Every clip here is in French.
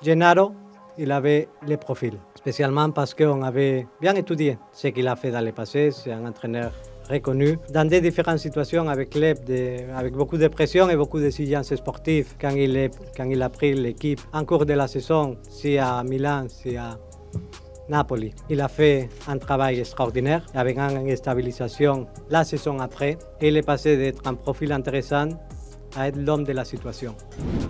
Gennaro, il avait les profils, spécialement parce qu'on avait bien étudié ce qu'il a fait dans le passé. C'est un entraîneur reconnu dans des différentes situations avec club, avec beaucoup de pression et beaucoup d'exigences sportives. Quand il a pris l'équipe en cours de la saison, si à Milan, si à Napoli, il a fait un travail extraordinaire avec une stabilisation la saison après. Il est passé d'être un profil intéressant à être l'homme de la situation.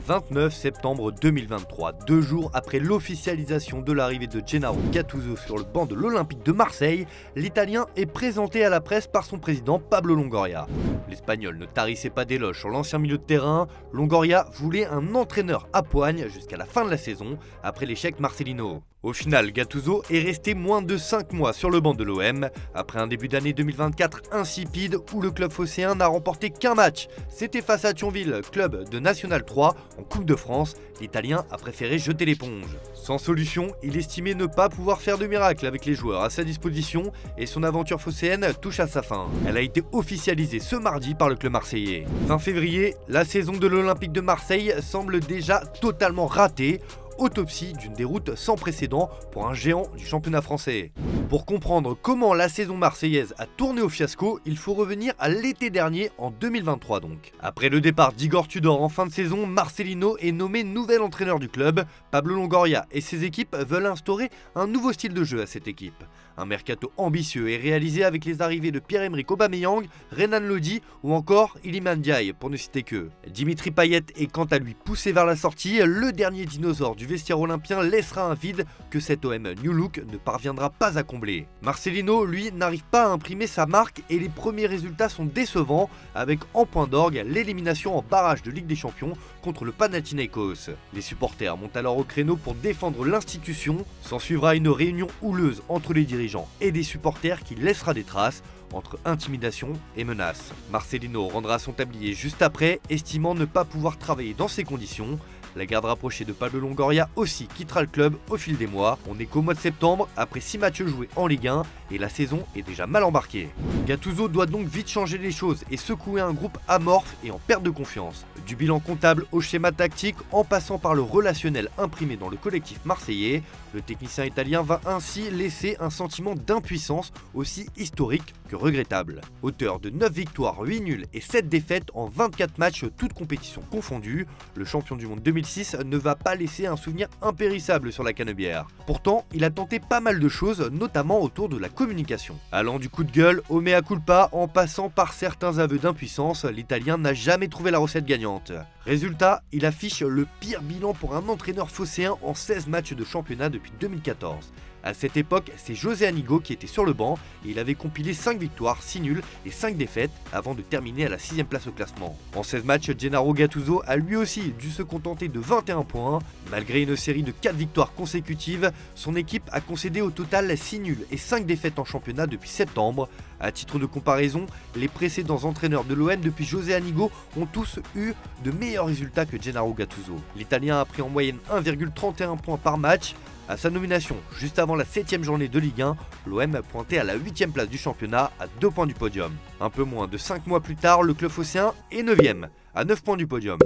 29 septembre 2023, 2 jours après l'officialisation de l'arrivée de Gennaro Gattuso sur le banc de l'Olympique de Marseille, l'Italien est présenté à la presse par son président Pablo Longoria. L'Espagnol ne tarissait pas d'éloges sur l'ancien milieu de terrain. Longoria voulait un entraîneur à poigne jusqu'à la fin de la saison, après l'échec Marcelino. Au final, Gattuso est resté moins de 5 mois sur le banc de l'OM, après un début d'année 2024 insipide où le club phocéen n'a remporté qu'un match. C'était face à Thionville, club de National 3 en Coupe de France. L'Italien a préféré jeter l'éponge. Sans solution, il estimait ne pas pouvoir faire de miracle avec les joueurs à sa disposition et son aventure phocéenne touche à sa fin. Elle a été officialisée ce mardi par le club marseillais. Fin février, la saison de l'Olympique de Marseille semble déjà totalement ratée. Autopsie d'une déroute sans précédent pour un géant du championnat français. Pour comprendre comment la saison marseillaise a tourné au fiasco, il faut revenir à l'été dernier, en 2023 donc. Après le départ d'Igor Tudor en fin de saison, Marcelino est nommé nouvel entraîneur du club. Pablo Longoria et ses équipes veulent instaurer un nouveau style de jeu à cette équipe. Un mercato ambitieux est réalisé avec les arrivées de Pierre-Emerick Aubameyang, Renan Lodi ou encore Iliman Ndiaye, pour ne citer que. Dimitri Payet est quant à lui poussé vers la sortie. Le dernier dinosaure du vestiaire olympien laissera un vide que cet OM New Look ne parviendra pas à combler. Marcelino, lui, n'arrive pas à imprimer sa marque et les premiers résultats sont décevants, avec en point d'orgue l'élimination en barrage de Ligue des Champions contre le Panathinaikos. Les supporters montent alors au créneau pour défendre l'institution. S'en suivra une réunion houleuse entre les dirigeants et des supporters qui laissera des traces entre intimidation et menaces. Marcelino rendra son tablier juste après, estimant ne pas pouvoir travailler dans ces conditions. La garde rapprochée de Pablo Longoria aussi quittera le club au fil des mois. On n'est qu'au mois de septembre, après 6 matchs joués en Ligue 1, et la saison est déjà mal embarquée. Gattuso doit donc vite changer les choses et secouer un groupe amorphe et en perte de confiance. Du bilan comptable au schéma tactique, en passant par le relationnel imprimé dans le collectif marseillais, le technicien italien va ainsi laisser un sentiment d'impuissance aussi historique que regrettable. Auteur de 9 victoires, 8 nuls et 7 défaites en 24 matchs toutes compétitions confondues, le champion du monde 2006 ne va pas laisser un souvenir impérissable sur la canebière. Pourtant, il a tenté pas mal de choses, notamment autour de la communication. Allant du coup de gueule au mea culpa, en passant par certains aveux d'impuissance, l'Italien n'a jamais trouvé la recette gagnante. Résultat, il affiche le pire bilan pour un entraîneur phocéen en 16 matchs de championnat depuis 2014. À cette époque, c'est José Anigo qui était sur le banc et il avait compilé 5 victoires, 6 nuls et 5 défaites avant de terminer à la 6ème place au classement. En 16 matchs, Gennaro Gattuso a lui aussi dû se contenter de 21 points. Malgré une série de 4 victoires consécutives, son équipe a concédé au total 6 nuls et 5 défaites en championnat depuis septembre. À titre de comparaison, les précédents entraîneurs de l'OM depuis José Anigo ont tous eu de meilleurs résultats que Gennaro Gattuso. L'Italien a pris en moyenne 1,31 points par match. À sa nomination, juste avant la 7ème journée de Ligue 1, l'OM pointait à la 8ème place du championnat, à 2 points du podium. Un peu moins de 5 mois plus tard, le club phocéen est 9ème, à 9 points du podium.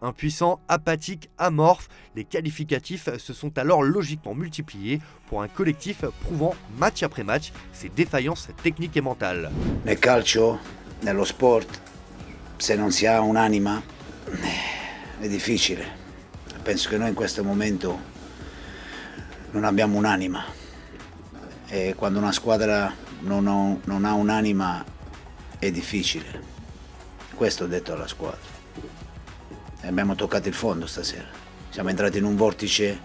Impuissant, apathique, amorphe, les qualificatifs se sont alors logiquement multipliés pour un collectif prouvant match après match ses défaillances techniques et mentales. Nel calcio, nello sport, se non si ha un'anima, è difficile. Penso che noi in questo momento non abbiamo un'anima e quando una squadra non ha un'anima è difficile. Questo ho detto alla squadra. E abbiamo toccato il fondo stasera. Siamo entrati in un vortice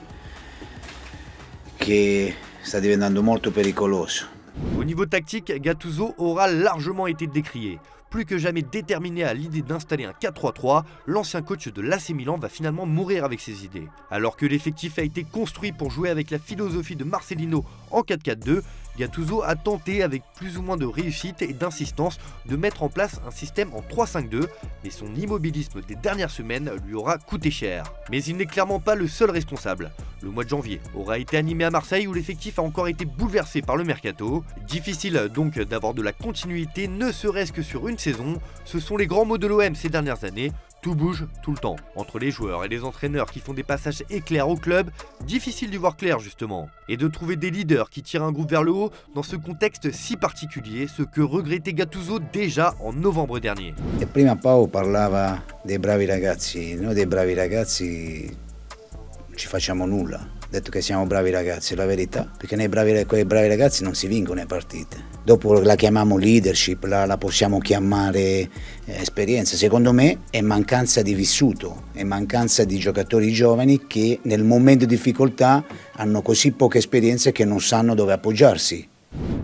che sta diventando molto pericoloso. Au niveau tactique, Gattuso aura largement été décrié. Plus que jamais déterminé à l'idée d'installer un 4-3-3, l'ancien coach de l'AC Milan va finalement mourir avec ses idées. Alors que l'effectif a été construit pour jouer avec la philosophie de Marcelino en 4-4-2, Gattuso a tenté avec plus ou moins de réussite et d'insistance de mettre en place un système en 3-5-2, mais son immobilisme des dernières semaines lui aura coûté cher. Mais il n'est clairement pas le seul responsable. Le mois de janvier aura été animé à Marseille où l'effectif a encore été bouleversé par le mercato. Difficile donc d'avoir de la continuité, ne serait-ce que sur une saison. Ce sont les grands mots de l'OM ces dernières années. Tout bouge tout le temps. Entre les joueurs et les entraîneurs qui font des passages éclairs au club, difficile d'y voir clair justement. Et de trouver des leaders qui tirent un groupe vers le haut dans ce contexte si particulier, ce que regrettait Gattuso déjà en novembre dernier. E prima Pau parlava dei bravi ragazzi, noi dei bravi ragazzi ci facciamo nulla. Ha detto che siamo bravi ragazzi, è la verità, perché con i bravi ragazzi non si vincono le partite. Dopo la chiamiamo leadership, la possiamo chiamare esperienza. Secondo me è mancanza di vissuto, è mancanza di giocatori giovani che nel momento di difficoltà hanno così poca esperienza che non sanno dove appoggiarsi.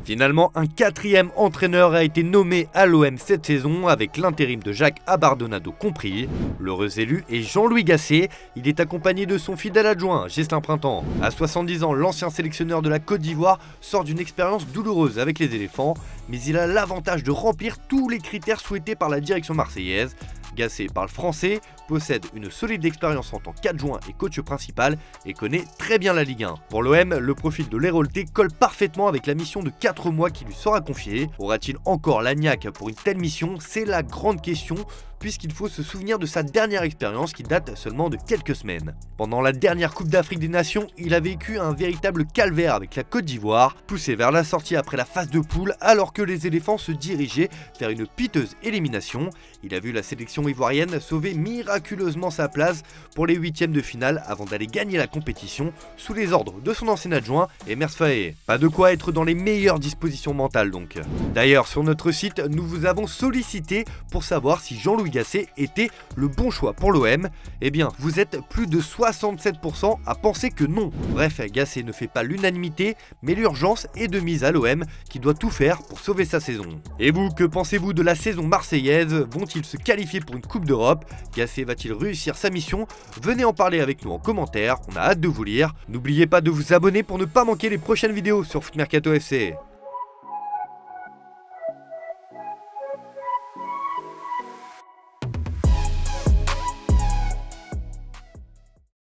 Finalement, un quatrième entraîneur a été nommé à l'OM cette saison avec l'intérim de Jacques Abardonado compris. L'heureux élu est Jean-Louis Gasset. Il est accompagné de son fidèle adjoint, Ghislain Printemps. À 70 ans, l'ancien sélectionneur de la Côte d'Ivoire sort d'une expérience douloureuse avec les éléphants, mais il a l'avantage de remplir tous les critères souhaités par la direction marseillaise. Gasset parle français, possède une solide expérience en tant qu'adjoint et coach principal et connaît très bien la Ligue 1. Pour l'OM, le profil de l'Héraultais colle parfaitement avec la mission de 4 mois qui lui sera confiée. Aura-t-il encore la niaque pour une telle mission? C'est la grande question, puisqu'il faut se souvenir de sa dernière expérience qui date seulement de quelques semaines. Pendant la dernière Coupe d'Afrique des Nations, il a vécu un véritable calvaire avec la Côte d'Ivoire, poussé vers la sortie après la phase de poule alors que les éléphants se dirigeaient vers une piteuse élimination. Il a vu la sélection ivoirienne sauver miraculeusement sa place pour les huitièmes de finale avant d'aller gagner la compétition sous les ordres de son ancien adjoint Emers Faé. Pas de quoi être dans les meilleures dispositions mentales donc. D'ailleurs sur notre site, nous vous avons sollicité pour savoir si Jean-Louis Gasset était le bon choix pour l'OM. Eh bien, vous êtes plus de 67% à penser que non. Bref, Gasset ne fait pas l'unanimité, mais l'urgence est de mise à l'OM qui doit tout faire pour sauver sa saison. Et vous, que pensez-vous de la saison marseillaise? Vont-ils se qualifier pour une Coupe d'Europe? Gasset va-t-il réussir sa mission? Venez en parler avec nous en commentaire, on a hâte de vous lire. N'oubliez pas de vous abonner pour ne pas manquer les prochaines vidéos sur Foot Mercato FC.